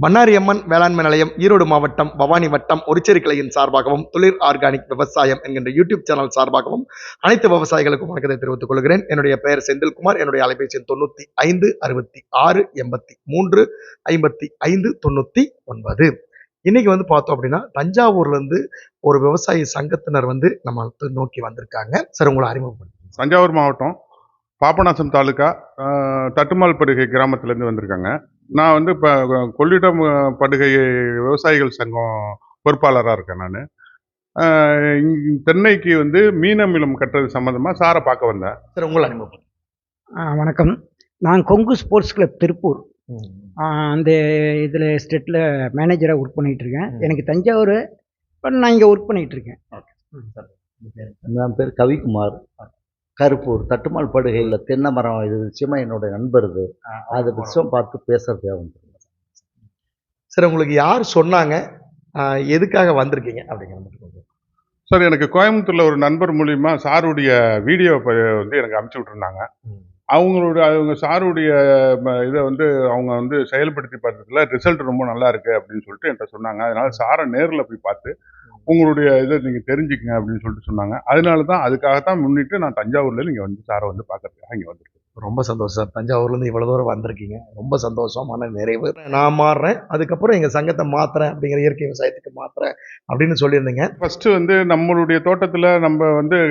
பண்ணாரி அம்மன் வேளாண்மை நிலையம் ஈரோடு மாவட்டம் பவானி வட்டம் ஒரிச்சேரி கிளையின் சார்பாகவும் தொழில் ஆர்கானிக் விவசாயம் என்கின்ற யூடியூப் சேனல் சார்பாகவும் அனைத்து விவசாயிகளுக்கும் வணக்கத்தை தெரிவித்துக் கொள்கிறேன். என்னுடைய பெயர் செந்தில்குமார். என்னுடைய அலைபேசி 9566835595. இன்னைக்கு பார்த்தோம் அப்படின்னா தஞ்சாவூர்ல இருந்து ஒரு விவசாயி சங்கத்தினர் நம்ம நோக்கி வந்திருக்காங்க. சார், உங்களை அறிமுகப்படுத்துங்க. தஞ்சாவூர் மாவட்டம் பாபநாசம் தாலுக்கா தட்டுமால் படுகை கிராமத்திலேருந்து வந்திருக்காங்க. நான் இப்போ கொள்ளிடம் படுகை விவசாயிகள் சங்கம் பொறுப்பாளராக இருக்கேன். நான் தென்னைக்கு மீன் அமிலம் கட்டுறது சம்மந்தமாக சாரை பார்க்க வந்தேன். சார், உங்களை அறிமுகப்படுத்துங்க. வணக்கம். நான் கொங்கு ஸ்போர்ட்ஸ் கிளப் திருப்பூர் அந்த இதில் ஸ்டேட்டில் மேனேஜராக ஒர்க் பண்ணிகிட்ருக்கேன். எனக்கு தஞ்சாவூர், நான் இங்கே ஒர்க் பண்ணிகிட்ருக்கேன். என் பேர் கவிக்குமார். கருப்பூர் தட்டுமால் படுகையில் தென்னை மரம் இது விஷயமா என்னோட நண்பர். அது விஷயம் பார்த்து பேசுறதுக்காக வந்துருக்கேன். சார், உங்களுக்கு யார் சொன்னாங்க, எதுக்காக வந்திருக்கீங்க அப்படிங்கிற மட்டும் சார், எனக்கு கோயம்புத்தூரில் ஒரு நண்பர் மூலிமா சாருடைய வீடியோ எனக்கு அனுப்பிச்சி விட்டுருந்தாங்க. அவங்க சாருடைய இதை அவங்க செயல்படுத்தி பார்த்ததுல ரிசல்ட் ரொம்ப நல்லா இருக்கு அப்படின்னு சொல்லிட்டு என்கிட்ட சொன்னாங்க. அதனால சாரை நேரில் போய் பார்த்து உங்களுடைய இதை நீங்கள் தெரிஞ்சுக்கங்க அப்படின்னு சொல்லிட்டு சொன்னாங்க. அதனால தான் அதுக்காகத்தான் முன்னிட்டு நான் தஞ்சாவூர்ல இங்கே சாரை பார்க்கறதுக்காக இங்கே வந்திருக்கேன். ரொம்ப சந்தோஷம் சார். தஞ்சாவூர்லேருந்து இவ்வளோ தூரம் வந்திருக்கீங்க, ரொம்ப சந்தோஷம், மன நிறைவு. நான் மாறுறேன், அதுக்கப்புறம் எங்கள் சங்கத்தை மாற்றுறேன், அப்படிங்கிற இயற்கை விவசாயத்துக்கு மாற்றுறேன் அப்படின்னு சொல்லியிருந்தீங்க. ஃபஸ்ட்டு நம்மளுடைய தோட்டத்தில் நம்ம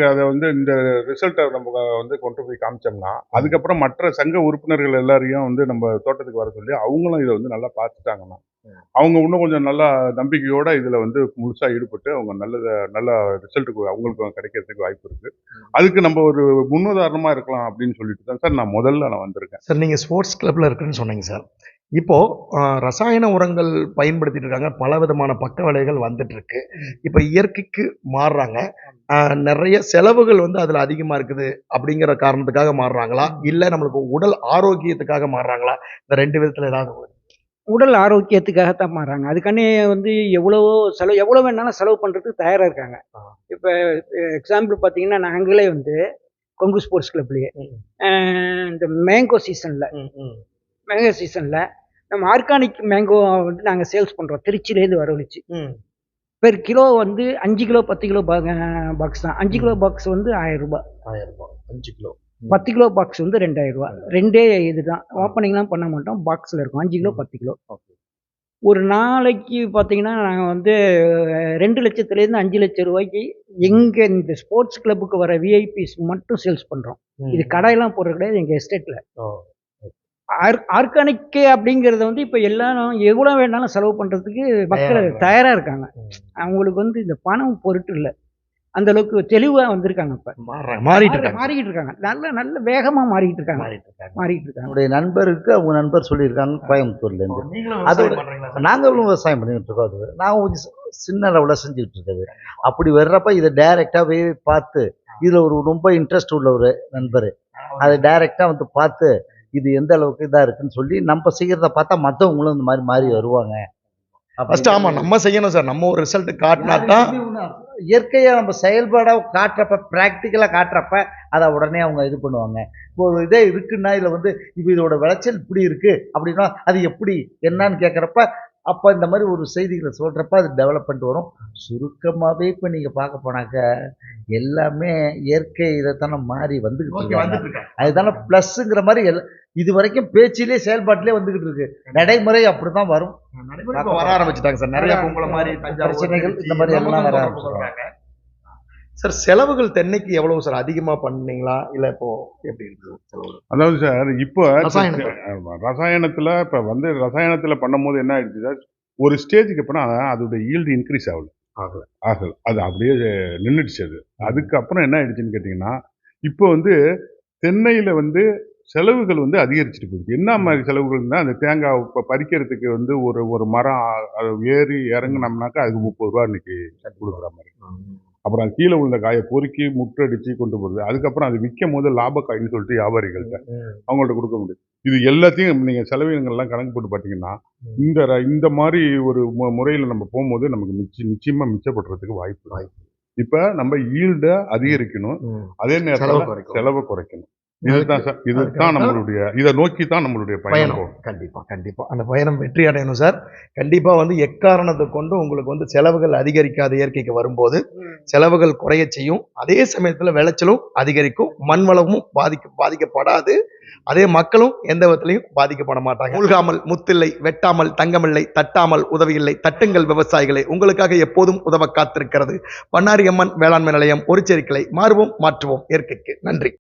அதை இந்த ரிசல்ட்டை நம்ம கொண்டு போய் காமிச்சோம்னா, அதுக்கப்புறம் மற்ற சங்க உறுப்பினர்கள் எல்லாரையும் நம்ம தோட்டத்துக்கு வர சொல்லி அவங்களும் இதை நல்லா பார்த்துட்டாங்கன்னா, அவங்க இன்னும் கொஞ்சம் நல்லா நம்பிக்கையோட இதில் முழுசாக ஈடுபட்டு அவங்க நல்ல ரிசல்ட்டுக்கு அவங்களுக்கு கிடைக்கிறதுக்கு வாய்ப்பு இருக்குது. அதுக்கு நம்ம ஒரு முன்னுதாரணமாக இருக்கலாம் அப்படின்னு சொல்லிட்டு தான் சார் நான் முதல்ல வந்திருக்கேன். சார், நீங்கள் ஸ்போர்ட்ஸ் கிளப்பில் இருக்குன்னு சொன்னீங்க சார். இப்போது ரசாயன உரங்கள் பயன்படுத்திட்டு இருக்காங்க, பல விதமான பக்க விளைவுகள் வந்துட்டு இருக்கு. இப்போ இயற்கைக்கு மாறுறாங்க, நிறைய செலவுகள் அதில் அதிகமாக இருக்குது அப்படிங்கிற காரணத்துக்காக மாறுறாங்களா, இல்லை நம்மளுக்கு உடல் ஆரோக்கியத்துக்காக மாறுறாங்களா? இந்த ரெண்டு விதத்தில் ஏதாவது? உடல் ஆரோக்கியத்துக்காகத்தான் மாறுறாங்க. அதுக்கானே எவ்வளோ வேணாலும் செலவு பண்ணுறதுக்கு தயாராக இருக்காங்க. இப்போ எக்ஸாம்பிள் பார்த்தீங்கன்னா, நாங்களே கொங்கு ஸ்போர்ட்ஸ் கிளப்லேயே இந்த மேங்கோ சீசனில் நம்ம ஆர்கானிக் மேங்கோ நாங்கள் சேல்ஸ் பண்ணுறோம். திருச்சியிலேருந்து வரவழைச்சு per kilo 5 kilo 10 kilo box தான். 5 கிலோ பாக்ஸ் 1000 ரூபாய். 5 கிலோ 10 கிலோ பாக்ஸ் 2000 ரூபாய். ரெண்டே இதுதான், ஓப்பனிங்லாம் பண்ண மாட்டோம், பாக்ஸில் இருக்கும். 5 கிலோ 10 கிலோ. ஒரு நாளைக்கு பார்த்தீங்கன்னா நாங்கள் 2 லட்சத்துலேருந்து 5 லட்சம் ரூபாய்க்கு எங்கள் இந்த ஸ்போர்ட்ஸ் கிளப்புக்கு வர விஐபிஸ் மட்டும் சேல்ஸ் பண்ணுறோம். இது கடையெல்லாம் போடுறது கிடையாது எங்கள் எஸ்டேட்டில். ஆர்கானிக்கு அப்படிங்கிறத இப்போ எல்லாரும் எவ்வளோ வேணாலும் செலவு பண்ணுறதுக்கு மக்கள் தயாராக இருக்காங்க. அவங்களுக்கு இந்த பணம் பொருட்டு இல்லை, அந்த அளவுக்கு தெளிவாக வந்திருக்காங்க. இப்போ மாறிக்கிட்டு இருக்காங்க, நல்ல வேகமாக மாறிக்கிட்டு இருக்காங்க. என்னுடைய நண்பருக்கு அவங்க நண்பர் சொல்லியிருக்காங்க கோயம்புத்தூர்லேருந்து. அதோட நாங்களும் விவசாயம் பண்ணிக்கிட்டு இருக்கோம். அது நாங்கள் கொஞ்சம் சின்ன லெவலில் செஞ்சுக்கிட்டு இருக்கிறது. அப்படி வர்றப்ப இதை டைரெக்டாகவே பார்த்து, இதில் ரொம்ப இன்ட்ரெஸ்ட் உள்ள ஒரு நண்பர் அதை டைரெக்டாக பார்த்து இது எந்த அளவுக்கு இதாக இருக்குன்னு சொல்லி நம்ம செய்கிறத பார்த்தா மற்றவங்களும் இந்த மாதிரி மாறி வருவாங்க. ஆமாம், நம்ம செய்யணும் சார். நம்ம ஒரு ரிசல்ட் காட்டினா தான் இயற்கையாக நம்ம செயல்பாடாக காட்டுறப்ப, ப்ராக்டிக்கலாக காட்டுறப்ப அதை உடனே அவங்க இது பண்ணுவாங்க. இப்போ ஒரு இதே இருக்குன்னா இதில் இப்போ இதோட விளைச்சல் இப்படி இருக்குது அப்படின்னா அது எப்படி என்னன்னு கேட்குறப்ப, அப்போ இந்த மாதிரி ஒரு செய்திகளை சொல்கிறப்ப அது டெவலப் பண்ணிட்டு வரும். சுருக்கமாகவே இப்போ நீங்கள் பார்க்க போனாக்க எல்லாமே இயற்கை இதைத்தானே மாறி வந்துக்கிட்டு அதுதானே ப்ளஸ்ஸுங்கிற மாதிரி இது வரைக்கும் பேச்சிலே செயல்பாட்டிலே வந்துகிட்டு இருக்கு. நடைமுறை அப்படிதான் வரும், வர ஆரம்பிச்சுட்டாங்க சார். நிறைய உங்களை மாதிரி பிரச்சனைகள் இந்த மாதிரி எல்லாம் வர ஆரம்பிச்சுட்டாங்க. சார், செலவுகள் தென்னைக்கு எவ்வளவு சார்? அதிகமா பண்ணீங்களா இல்லை இப்போ எப்படி இருக்கு செலவு? அதாவது சார், இப்போ ரசாயனத்துல ரசாயனத்துல பண்ணும் போது என்ன ஆயிடுச்சு சார், ஒரு ஸ்டேஜுக்கு அப்புறம் அதோட ஈல்டு இன்க்ரீஸ் ஆகல. அது அப்படியே நின்றுடுச்சு. அதுக்கப்புறம் என்ன ஆயிடுச்சுன்னு கேட்டீங்கன்னா, இப்போ தென்னையில செலவுகள் அதிகரிச்சுட்டு போகுது. என்ன மாதிரி செலவுகள்னா, அந்த தேங்காய் இப்போ பறிக்கிறதுக்கு ஒரு மரம் அது ஏறி இறங்குனோம்னாக்கா அதுக்கு 30 ரூபா இன்னைக்கு கொடுக்குற மாதிரி. அப்புறம் கீழே விழுந்த காயை பொறுக்கி முட்டடிச்சு கொண்டு போகுது. அதுக்கப்புறம் அது விற்கும் போது லாப காயின்னு சொல்லிட்டு வியாபாரிகள்கிட்ட அவங்கள்ட்ட கொடுக்க முடியும். இது எல்லாத்தையும் நீங்கள் செலவினங்கள்லாம் கணக்கு போட்டு பார்த்தீங்கன்னா, இந்த மாதிரி ஒரு முறையில் நம்ம போகும்போது நமக்கு நிச்சயமாக மிச்சப்படுறதுக்கு வாய்ப்பு. இப்போ நம்ம ஈல்டை அதிகரிக்கணும், அதே நேரத்தில் செலவை குறைக்கணும். இதுதான் சார், இதுதான் நம்மளுடைய, இதை நோக்கி தான் நம்மளுடைய பயணம் பயணம் போகும். கண்டிப்பா கண்டிப்பா அந்த பயணம் வெற்றி அடையணும் சார். கண்டிப்பா வந்து எக்காரணத்தை கொண்டு உங்களுக்கு வந்து செலவுகள் அதிகரிக்காத இயற்கைக்கு வரும்போது செலவுகள் குறைய செய்யும். அதே சமயத்துல விளைச்சலும் அதிகரிக்கும், மண் வளமும் பாதிக்கப்படாது. அதே மக்களும் எந்த விதத்திலையும் பாதிக்கப்பட மாட்டாங்க. மூழ்காமல் முத்தில்லை, வெட்டாமல் தங்கமில்லை, தட்டாமல் உதவியில்லை. தட்டுங்கள் விவசாயிகளை, உங்களுக்காக எப்போதும் உதவ காத்திருக்கிறது பண்ணாரி அம்மன் வேளாண்மை நிலையம், ஒரு செருக்கிளை. மாறுவோம், மாற்றுவோம் இயற்கைக்கு. நன்றி.